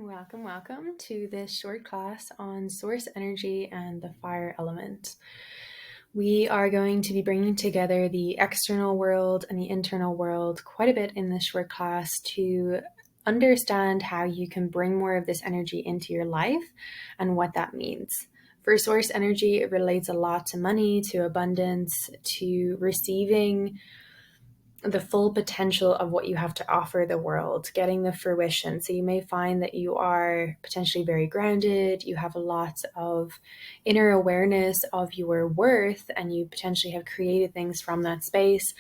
Welcome to this short class on source energy and the fire element. We are going to be bringing together the external world and the internal world quite a bit in this short class to understand how you can bring more of this energy into your life and what that means. For source energy, it relates a lot to money, to abundance, to receiving the full potential of what you have to offer the world, getting the fruition. So you may find that you are potentially very grounded, you have a lot of inner awareness of your worth, and you potentially have created things from that space.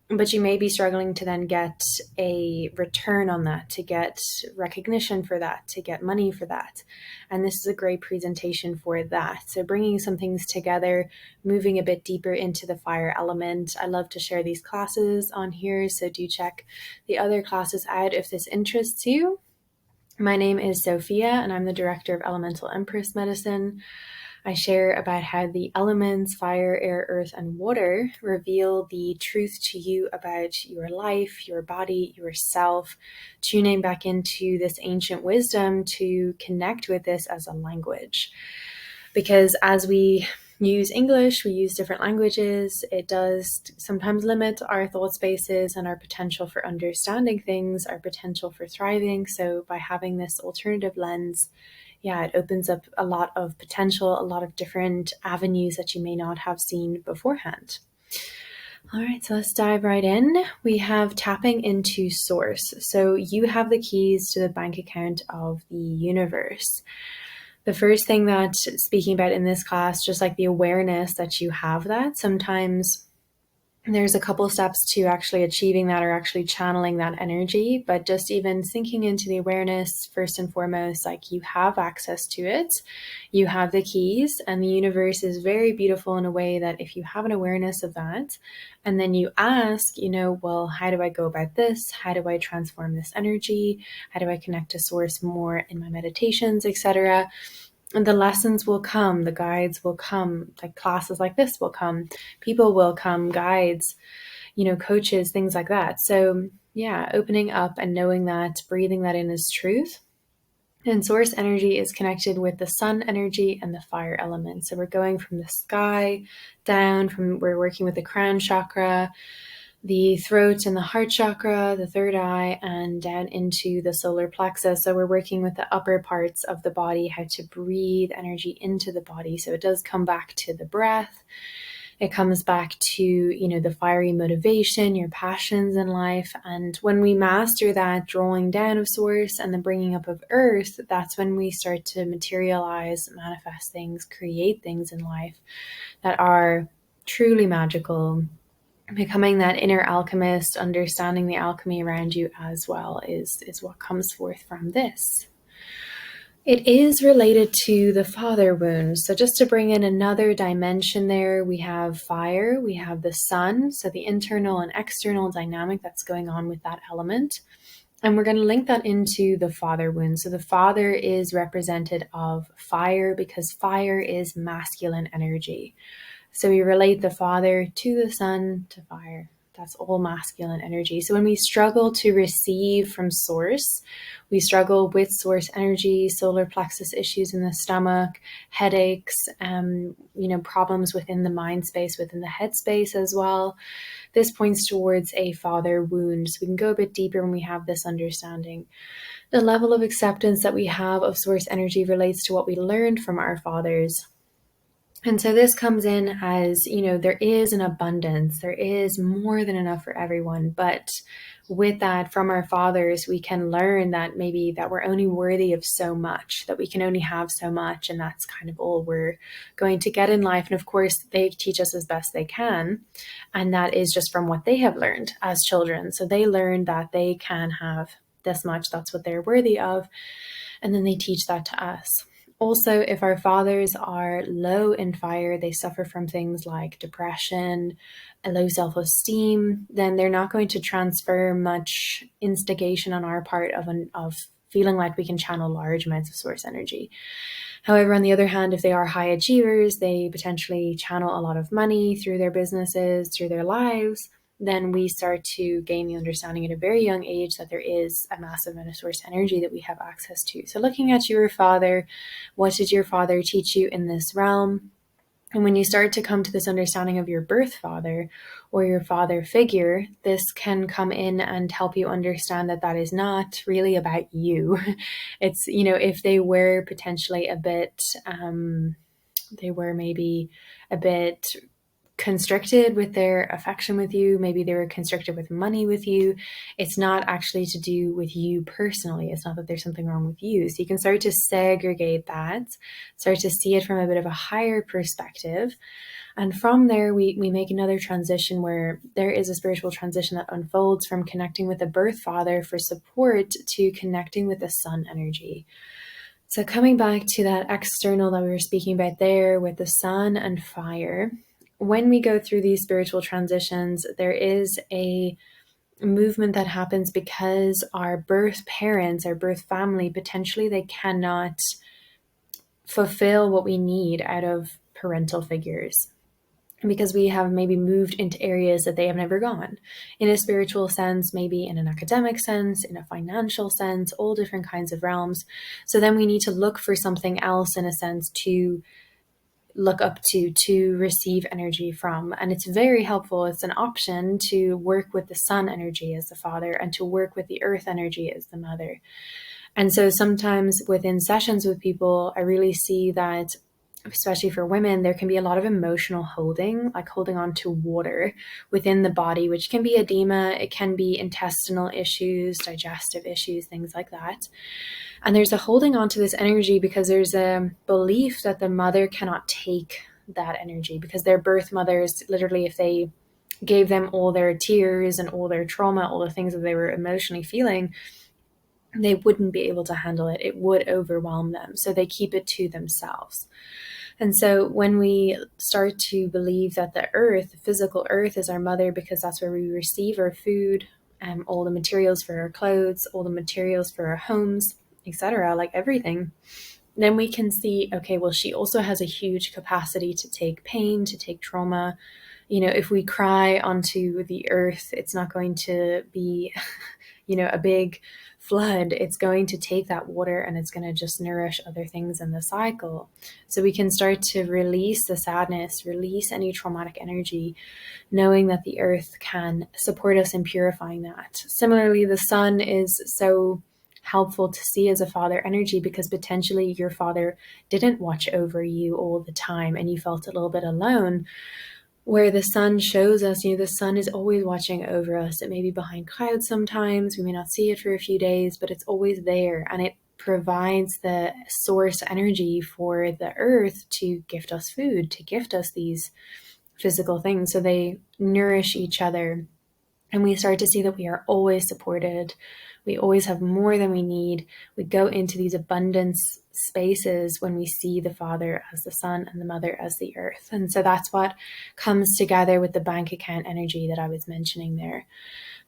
But you may be struggling to then get a return on that, to get recognition for that, to get money for that. And this is a great presentation for that. So bringing some things together, moving a bit deeper into the fire element. I love to share these classes on here, so do check the other classes out if this interests you. My name is Sofia, and I'm the director of Elemental Empress Medicine. I share about how the elements, fire, air, earth, and water, reveal the truth to you about your life, your body, yourself, tuning back into this ancient wisdom to connect with this as a language. Because as we use English, we use different languages, it does sometimes limit our thought spaces and our potential for understanding things, our potential for thriving. So by having this alternative lens, it opens up a lot of potential, a lot of different avenues that you may not have seen beforehand. All right, so let's dive right in. We have tapping into source. So you have the keys to the bank account of the universe. The first thing that speaking about in this class, just like the awareness that you have that, sometimes there's a couple steps to actually achieving that or actually channeling that energy, but just even sinking into the awareness first and foremost, like you have access to it, you have the keys, and the universe is very beautiful in a way that if you have an awareness of that, and then you ask, well, how do I go about this? How do I transform this energy? How do I connect to source more in my meditations, etc.? And the lessons will come, the guides will come, like classes like this will come, people will come, guides, coaches, things like that. So opening up and knowing that, breathing that in as truth. And source energy is connected with the sun energy and the fire element. So we're going from the sky down, we're working with the crown chakra, the throat and the heart chakra, the third eye, and down into the solar plexus. So we're working with the upper parts of the body, how to breathe energy into the body. So it does come back to the breath. It comes back to, the fiery motivation, your passions in life. And when we master that drawing down of source and the bringing up of earth, that's when we start to materialize, manifest things, create things in life that are truly magical. Becoming that inner alchemist, understanding the alchemy around you as well is what comes forth from this. It is related to the father wound. So just to bring in another dimension there, we have fire, we have the sun, so the internal and external dynamic that's going on with that element. And we're going to link that into the father wound. So the father is represented of fire because fire is masculine energy. So we relate the father to the sun, to fire. That's all masculine energy. So when we struggle to receive from source, we struggle with source energy, solar plexus issues in the stomach, headaches, problems within the mind space, within the head space as well. This points towards a father wound. So we can go a bit deeper when we have this understanding. The level of acceptance that we have of source energy relates to what we learned from our fathers. And so this comes in as, there is an abundance, there is more than enough for everyone. But with that, from our fathers, we can learn that maybe that we're only worthy of so much, that we can only have so much. And that's kind of all we're going to get in life. And of course, they teach us as best they can. And that is just from what they have learned as children. So they learn that they can have this much, that's what they're worthy of. And then they teach that to us. Also, if our fathers are low in fire, they suffer from things like depression, a low self-esteem, then they're not going to transfer much instigation on our part of feeling like we can channel large amounts of source energy. However, on the other hand, if they are high achievers, they potentially channel a lot of money through their businesses, through their lives. then we start to gain the understanding at a very young age that there is a massive amount of source energy that we have access to. So looking at your father, what did your father teach you in this realm? And when you start to come to this understanding of your birth father or your father figure, this can come in and help you understand that that is not really about you. It's, if they were potentially they were maybe a bit constricted with their affection with you, maybe they were constricted with money with you, it's not actually to do with you personally. It's not that there's something wrong with you. So you can start to segregate that, start to see it from a bit of a higher perspective. And from there, we make another transition where there is a spiritual transition that unfolds from connecting with the birth father for support to connecting with the sun energy. So coming back to that external that we were speaking about there with the sun and fire, when we go through these spiritual transitions, there is a movement that happens because our birth parents, our birth family, potentially they cannot fulfill what we need out of parental figures, because we have maybe moved into areas that they have never gone, in a spiritual sense, maybe in an academic sense, in a financial sense, all different kinds of realms. So then we need to look for something else, in a sense, to look up to receive energy from. And it's very helpful. It's an option to work with the sun energy as the father and to work with the earth energy as the mother. And so sometimes within sessions with people, I really see that, especially for women, there can be a lot of emotional holding, like holding on to water within the body, which can be edema, it can be intestinal issues, digestive issues, things like that. And there's a holding on to this energy because there's a belief that the mother cannot take that energy, because their birth mothers, literally, if they gave them all their tears and all their trauma, all the things that they were emotionally feeling, they wouldn't be able to handle it. It would overwhelm them. So they keep it to themselves. And so when we start to believe that the earth, the physical earth, is our mother, because that's where we receive our food, all the materials for our clothes, all the materials for our homes, etc., like everything, then we can see, okay, well, she also has a huge capacity to take pain, to take trauma. If we cry onto the earth, it's not going to be, a big flood. It's going to take that water and it's going to just nourish other things in the cycle. So we can start to release the sadness, release any traumatic energy, knowing that the earth can support us in purifying that. Similarly, the sun is so helpful to see as a father energy, because potentially your father didn't watch over you all the time and you felt a little bit alone, where the sun shows us, the sun is always watching over us. It may be behind clouds sometimes, we may not see it for a few days, but it's always there, and it provides the source energy for the earth to gift us food, to gift us these physical things. So they nourish each other, and we start to see that we are always supported. We always have more than we need. We go into these abundance spaces when we see the father as the sun and the mother as the earth. And so that's what comes together with the bank account energy that I was mentioning there,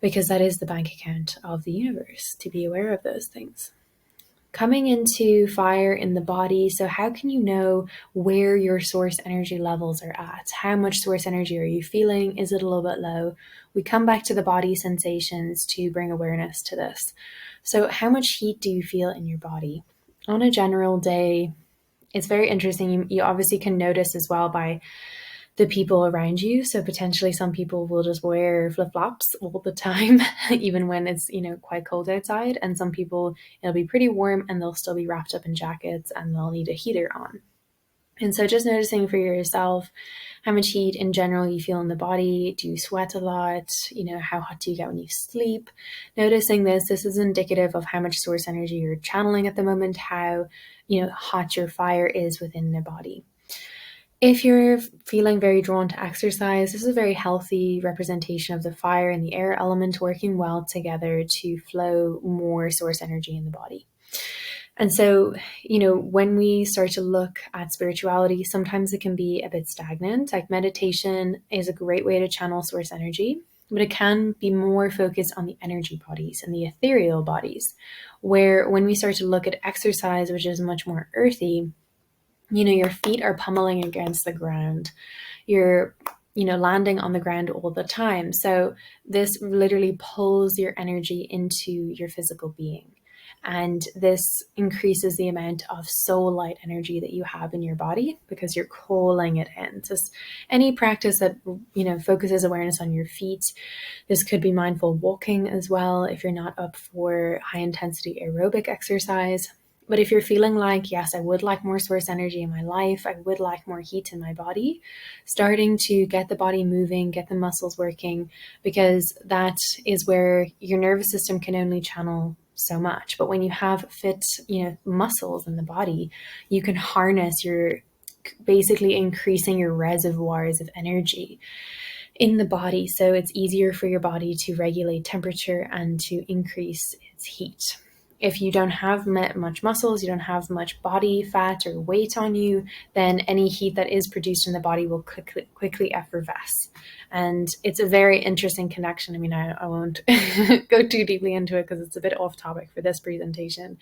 because that is the bank account of the universe, to be aware of those things. Coming into fire in the body. So how can you know where your source energy levels are at? How much source energy are you feeling? Is it a little bit low? We come back to the body sensations to bring awareness to this. So how much heat do you feel in your body? On a general day, it's very interesting. You obviously can notice as well by the people around you. So potentially some people will just wear flip-flops all the time, even when it's, quite cold outside. And some people, it'll be pretty warm and they'll still be wrapped up in jackets and they'll need a heater on. And so just noticing for yourself how much heat in general you feel in the body. Do you sweat a lot? How hot do you get when you sleep? Noticing this is indicative of how much source energy you're channeling at the moment, how, hot your fire is within the body. If you're feeling very drawn to exercise, this is a very healthy representation of the fire and the air element working well together to flow more source energy in the body. And so, when we start to look at spirituality, sometimes it can be a bit stagnant. Like meditation is a great way to channel source energy, but it can be more focused on the energy bodies and the ethereal bodies, where when we start to look at exercise, which is much more earthy, your feet are pummeling against the ground. You're, landing on the ground all the time. So this literally pulls your energy into your physical being. And this increases the amount of soul light energy that you have in your body because you're calling it in. So any practice that, focuses awareness on your feet. This could be mindful walking as well if you're not up for high intensity aerobic exercise. But if you're feeling like, yes, I would like more source energy in my life, I would like more heat in my body, starting to get the body moving, get the muscles working, because that is where your nervous system can only channel so much. But when you have fit, muscles in the body, you can harness your, basically increasing your reservoirs of energy in the body. So it's easier for your body to regulate temperature and to increase its heat. If you don't have much muscles, you don't have much body fat or weight on you, then any heat that is produced in the body will quickly effervesce. And it's a very interesting connection. I mean, I won't go too deeply into it because it's a bit off topic for this presentation,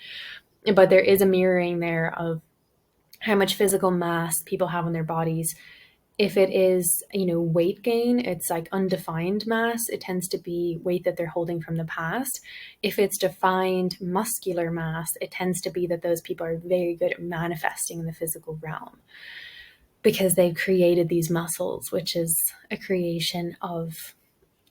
but there is a mirroring there of how much physical mass people have on their bodies. If it is, weight gain, it's like undefined mass. It tends to be weight that they're holding from the past. If it's defined muscular mass, it tends to be that those people are very good at manifesting in the physical realm because they've created these muscles, which is a creation of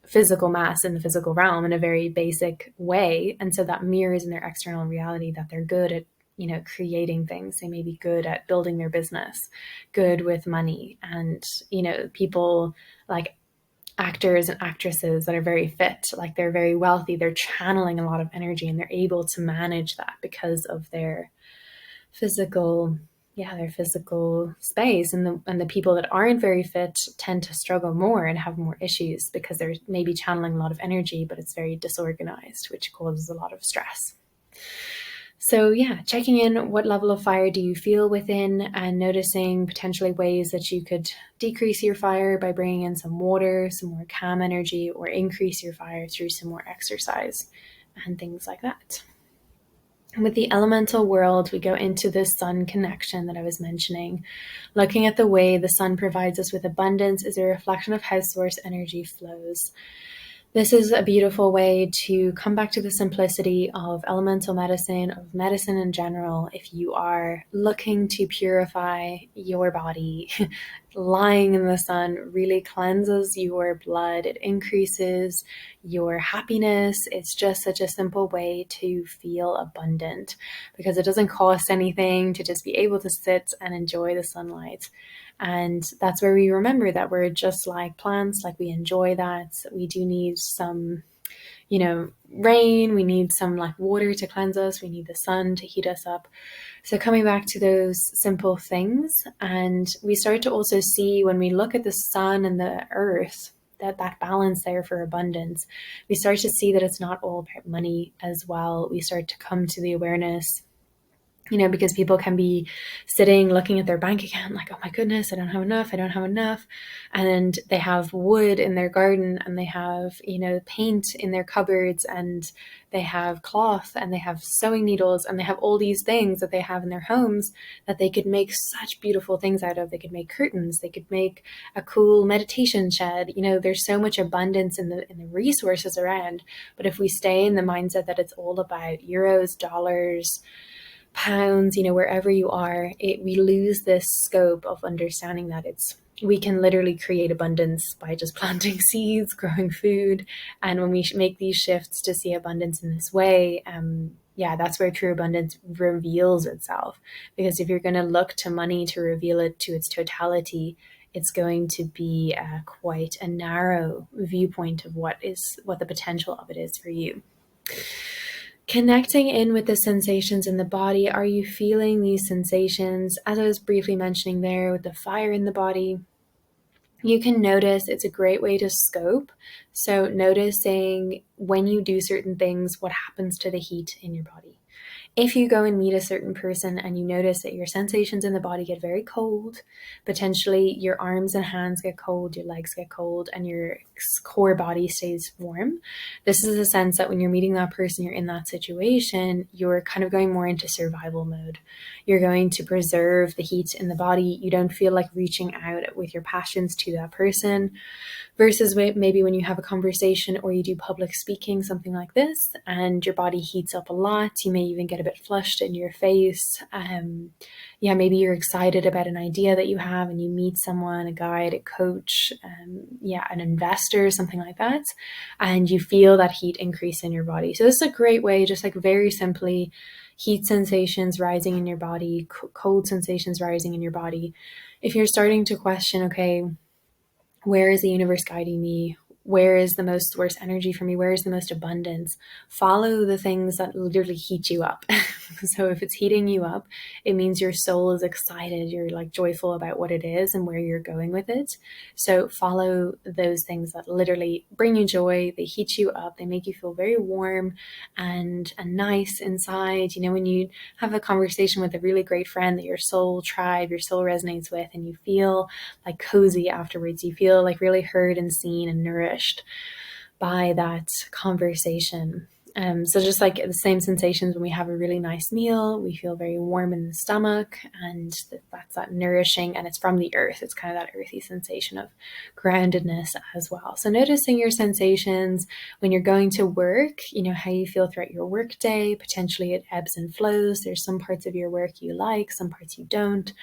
physical mass in the physical realm in a very basic way. And so that mirrors in their external reality that they're good at creating things. They may be good at building their business, good with money. And, people like actors and actresses that are very fit, like they're very wealthy, they're channeling a lot of energy and they're able to manage that because of their physical space. And the people that aren't very fit tend to struggle more and have more issues because they're maybe channeling a lot of energy, but it's very disorganized, which causes a lot of stress. So checking in, what level of fire do you feel within, and noticing potentially ways that you could decrease your fire by bringing in some water, some more calm energy, or increase your fire through some more exercise and things like that. With the elemental world, we go into this sun connection that I was mentioning. Looking at the way the sun provides us with abundance is a reflection of how source energy flows. This is a beautiful way to come back to the simplicity of elemental medicine, of medicine in general. If you are looking to purify your body, lying in the sun really cleanses your blood. It increases your happiness. It's just such a simple way to feel abundant because it doesn't cost anything to just be able to sit and enjoy the sunlight. And that's where we remember that we're just like plants, like we enjoy that. We do need some, rain. We need some like water to cleanse us. We need the sun to heat us up. So coming back to those simple things, and we start to also see when we look at the sun and the earth, that balance there for abundance, we start to see that it's not all about money as well. We start to come to the awareness, because people can be sitting looking at their bank account like, oh my goodness, I don't have enough. And they have wood in their garden, and they have, paint in their cupboards, and they have cloth, and they have sewing needles, and they have all these things that they have in their homes that they could make such beautiful things out of. They could make curtains, they could make a cool meditation shed. There's so much abundance in the resources around. But if we stay in the mindset that it's all about euros, dollars, pounds, wherever you are, we lose this scope of understanding that we can literally create abundance by just planting seeds, growing food. And when we make these shifts to see abundance in this way, that's where true abundance reveals itself. Because if you're going to look to money to reveal it to its totality, it's going to be quite a narrow viewpoint of what the potential of it is for you. Connecting in with the sensations in the body. Are you feeling these sensations? As I was briefly mentioning there with the fire in the body, you can notice. It's a great way to scope. So noticing when you do certain things, what happens to the heat in your body. If you go and meet a certain person and you notice that your sensations in the body get very cold, potentially your arms and hands get cold, your legs get cold, and your core body stays warm, this is a sense that when you're meeting that person, you're in that situation, you're kind of going more into survival mode. You're going to preserve the heat in the body. You don't feel like reaching out with your passions to that person. Versus maybe when you have a conversation or you do public speaking, something like this, and your body heats up a lot. You may even get a bit flushed in your face. Maybe you're excited about an idea that you have and you meet someone, a guide, a coach, an investor, something like that, and you feel that heat increase in your body. So this is a great way, just like very simply, heat sensations rising in your body, cold sensations rising in your body. If you're starting to question, okay, where is the universe guiding me? Where is the most source energy for me? Where is the most abundance? Follow the things that literally heat you up. So if it's heating you up, it means your soul is excited. You're like joyful about what it is and where you're going with it. So follow those things that literally bring you joy. They heat you up. They make you feel very warm and nice inside. You know, when you have a conversation with a really great friend that your soul tribe, your soul resonates with, and you feel like cozy afterwards, you feel like really heard and seen and nourished by that conversation. So just like the same sensations when we have a really nice meal, we feel very warm in the stomach, and that's that nourishing, and it's from the earth. It's kind of that earthy sensation of groundedness as well. So noticing your sensations when you're going to work, you know, how you feel throughout your work day. Potentially it ebbs and flows. There's some parts of your work you like, some parts you don't.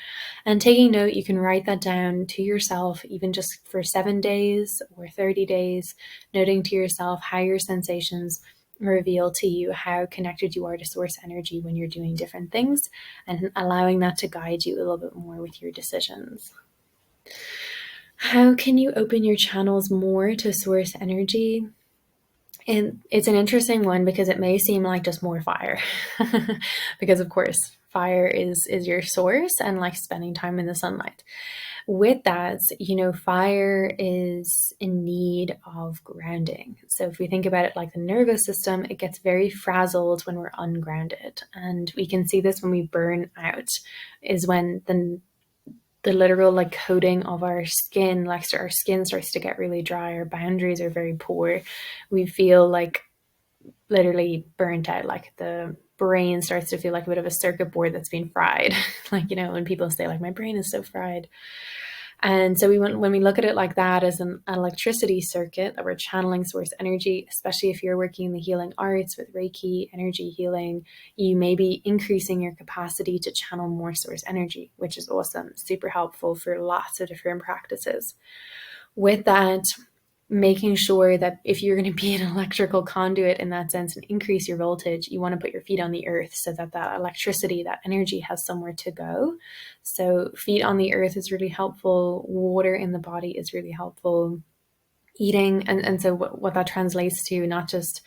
And taking note, you can write that down to yourself, even just for 7 days or 30 days, noting to yourself how your sensations reveal to you how connected you are to source energy when you're doing different things, and allowing that to guide you a little bit more with your decisions. How can you open your channels more to source energy? And it's an interesting one because it may seem like just more fire because of course fire is your source, and like spending time in the sunlight. With that, you know, fire is in need of grounding. So if we think about it like the nervous system, it gets very frazzled when we're ungrounded. And we can see this when we burn out, is when the literal like coating of our skin, like our skin starts to get really dry, our boundaries are very poor. We feel like literally burnt out, like the brain starts to feel like a bit of a circuit board that's been fried. Like, you know, when people say like, my brain is so fried. And so when we look at it like that as an electricity circuit, that we're channeling source energy, especially if you're working in the healing arts with Reiki, energy healing, you may be increasing your capacity to channel more source energy, which is awesome, super helpful for lots of different practices. With that, making sure that if you're going to be an electrical conduit in that sense and increase your voltage, you want to put your feet on the earth so that that electricity, that energy has somewhere to go. So feet on the earth is really helpful. Water in the body is really helpful. Eating, and so what that translates to, not just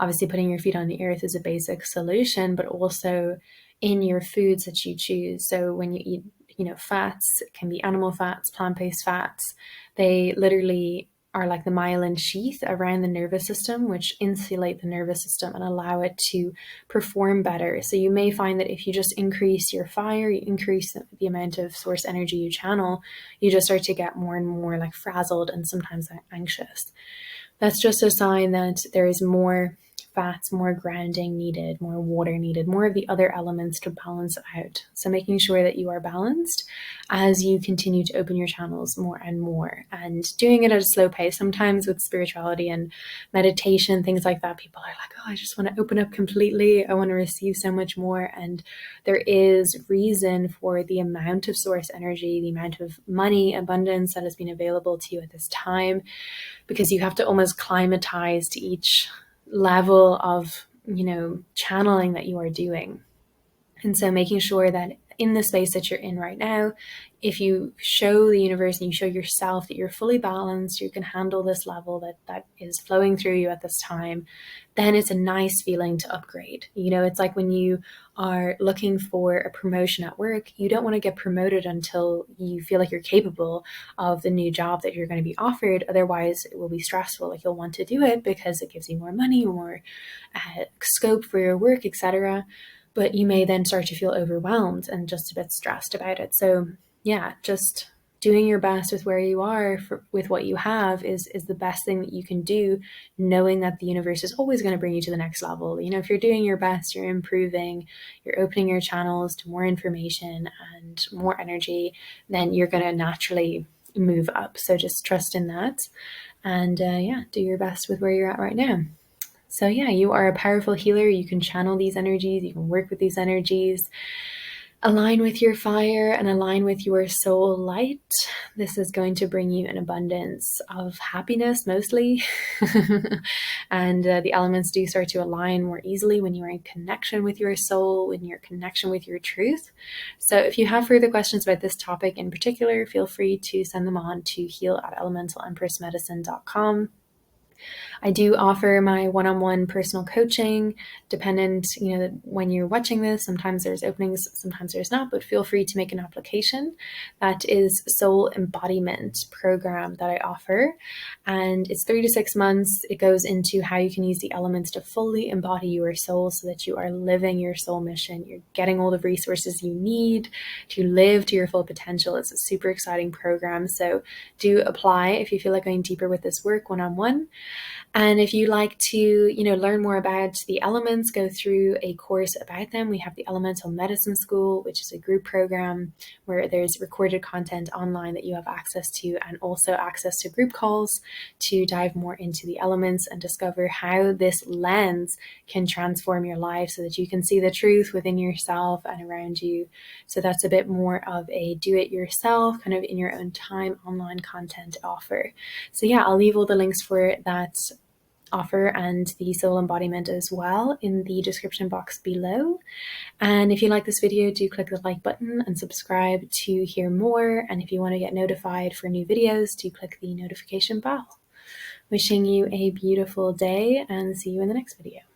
obviously putting your feet on the earth is a basic solution, but also in your foods that you choose. So when you eat, you know, fats, it can be animal fats, plant-based fats. They literally are like the myelin sheath around the nervous system, which insulate the nervous system and allow it to perform better. So you may find that if you just increase your fire, you increase the amount of source energy you channel, you just start to get more and more like frazzled and sometimes anxious. That's just a sign that there is more fats, more grounding needed, more water needed, more of the other elements to balance out. So making sure that you are balanced as you continue to open your channels more and more, and doing it at a slow pace. Sometimes with spirituality and meditation, things like that, people are like, oh, I just want to open up completely. I want to receive so much more. And there is reason for the amount of source energy, the amount of money, abundance that has been available to you at this time, because you have to almost climatize to each level of, you know, channeling that you are doing. And so making sure that in the space that you're in right now, if you show the universe and you show yourself that you're fully balanced, you can handle this level that is flowing through you at this time, then it's a nice feeling to upgrade. You know, it's like when you are looking for a promotion at work, you don't want to get promoted until you feel like you're capable of the new job that you're going to be offered. Otherwise, it will be stressful. Like, you'll want to do it because it gives you more money, more scope for your work, etc. but you may then start to feel overwhelmed and just a bit stressed about it. So yeah, just doing your best with where you are with what you have is the best thing that you can do, knowing that the universe is always going to bring you to the next level. You know, if you're doing your best, you're improving, you're opening your channels to more information and more energy, then you're going to naturally move up. So just trust in that, and yeah, do your best with where you're at right now. So yeah, you are a powerful healer. You can channel these energies, you can work with these energies, align with your fire and align with your soul light. This is going to bring you an abundance of happiness mostly. And the elements do start to align more easily when you're in connection with your soul, when you're in connection with your truth. So if you have further questions about this topic in particular, feel free to send them on to heal@elementalempressmedicine.com. I do offer my one-on-one personal coaching, dependent, when you're watching this, sometimes there's openings, sometimes there's not, but feel free to make an application. That is Soul Embodiment program that I offer. And it's 3 to 6 months. It goes into how you can use the elements to fully embody your soul so that you are living your soul mission. You're getting all the resources you need to live to your full potential. It's a super exciting program. So do apply if you feel like going deeper with this work one-on-one. And if you like to, learn more about the elements, go through a course about them. We have the Elemental Medicine School, which is a group program where there's recorded content online that you have access to, and also access to group calls to dive more into the elements and discover how this lens can transform your life so that you can see the truth within yourself and around you. So that's a bit more of a do-it-yourself, kind of in your own time, online content offer. So yeah, I'll leave all the links for that offer and the soul embodiment as well in the description box below. And if you like this video, do click the like button and subscribe to hear more. And if you want to get notified for new videos, do click the notification bell. Wishing you a beautiful day and see you in the next video.